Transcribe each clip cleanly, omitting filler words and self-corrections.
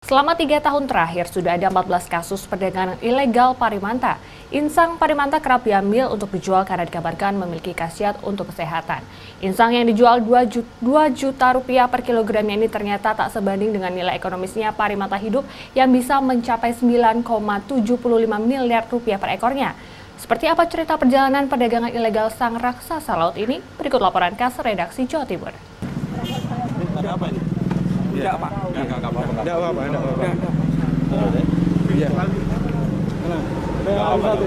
Selama 3 tahun terakhir, sudah ada 14 kasus perdagangan ilegal parimanta. Insang parimanta kerap diambil untuk dijual karena dikabarkan memiliki khasiat untuk kesehatan. Insang yang dijual 2 juta rupiah per kilogramnya ini ternyata tak sebanding dengan nilai ekonomisnya parimanta hidup yang bisa mencapai 9,75 miliar rupiah per ekornya. Seperti apa cerita perjalanan perdagangan ilegal sang raksasa laut ini? Berikut laporan khas redaksi Jawa Timur. Ada apa ini? Enggak, Pak. Enggak apa-apa. Enggak apa-apa.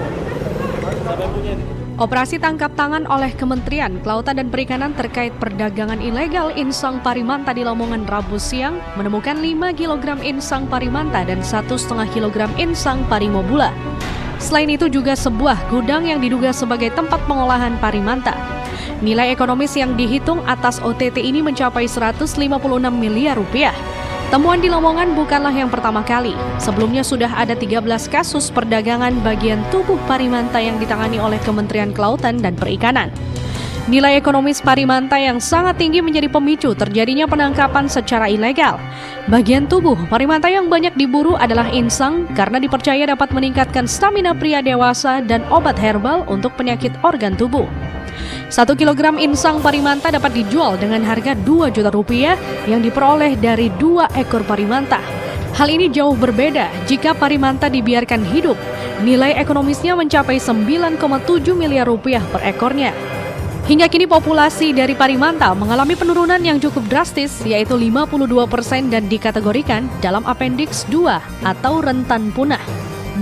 Operasi tangkap tangan oleh Kementerian Kelautan dan Perikanan terkait perdagangan ilegal insang parimanta di Lamongan Rabu siang menemukan 5 kg insang parimanta dan 1,5 kg insang parimobula. Selain itu juga sebuah gudang yang diduga sebagai tempat pengolahan parimanta. Nilai ekonomis yang dihitung atas OTT ini mencapai 156 miliar rupiah. Temuan di Lamongan bukanlah yang pertama kali. Sebelumnya sudah ada 13 kasus perdagangan bagian tubuh parimanta yang ditangani oleh Kementerian Kelautan dan Perikanan. Nilai ekonomis parimanta yang sangat tinggi menjadi pemicu terjadinya penangkapan secara ilegal. Bagian tubuh parimanta yang banyak diburu adalah insang karena dipercaya dapat meningkatkan stamina pria dewasa dan obat herbal untuk penyakit organ tubuh. 1 kilogram insang parimanta dapat dijual dengan harga 2 juta rupiah yang diperoleh dari 2 ekor parimanta. Hal ini jauh berbeda jika parimanta dibiarkan hidup. Nilai ekonomisnya mencapai 9,7 miliar rupiah per ekornya. Hingga kini populasi dari parimanta mengalami penurunan yang cukup drastis, yaitu 52% dan dikategorikan dalam Appendix 2 atau rentan punah.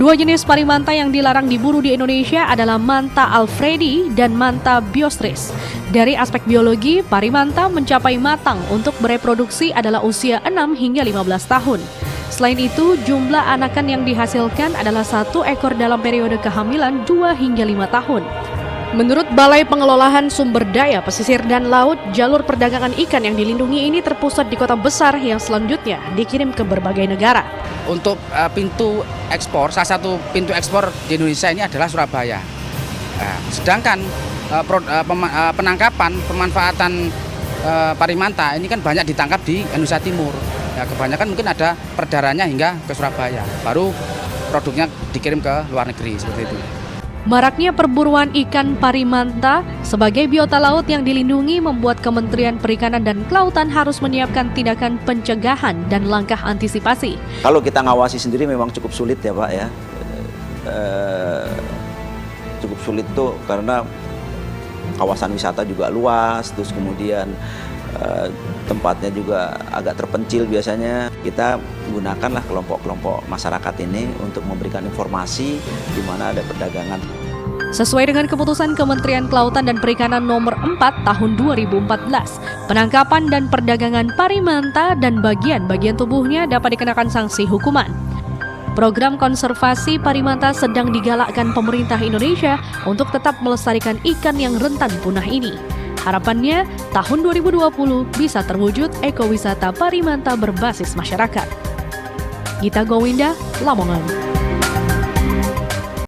2 jenis parimanta yang dilarang diburu di Indonesia adalah Manta alfredi dan Manta biostris. Dari aspek biologi, parimanta mencapai matang untuk bereproduksi adalah usia 6 hingga 15 tahun. Selain itu, jumlah anakan yang dihasilkan adalah 1 ekor dalam periode kehamilan 2 hingga 5 tahun. Menurut Balai Pengelolaan Sumber Daya Pesisir dan Laut, jalur perdagangan ikan yang dilindungi ini terpusat di kota besar yang selanjutnya dikirim ke berbagai negara. Untuk pintu ekspor, salah satu pintu ekspor di Indonesia ini adalah Surabaya. Sedangkan penangkapan, pemanfaatan parimanta ini kan banyak ditangkap di Indonesia Timur. Ya, kebanyakan mungkin ada perdarannya hingga ke Surabaya, baru produknya dikirim ke luar negeri seperti itu. Maraknya perburuan ikan parimanta sebagai biota laut yang dilindungi membuat Kementerian Perikanan dan Kelautan harus menyiapkan tindakan pencegahan dan langkah antisipasi. Kalau kita ngawasi sendiri memang cukup sulit ya Pak ya. Cukup sulit tuh karena kawasan wisata juga luas, terus kemudian tempatnya juga agak terpencil biasanya. Kita gunakanlah kelompok-kelompok masyarakat ini untuk memberikan informasi di mana ada perdagangan. Sesuai dengan keputusan Kementerian Kelautan dan Perikanan nomor 4 tahun 2014, penangkapan dan perdagangan parimanta dan bagian-bagian tubuhnya dapat dikenakan sanksi hukuman. Program konservasi parimanta sedang digalakkan pemerintah Indonesia untuk tetap melestarikan ikan yang rentan punah ini. Harapannya, tahun 2020 bisa terwujud ekowisata parimanta berbasis masyarakat. Gita Gowinda, Lamongan.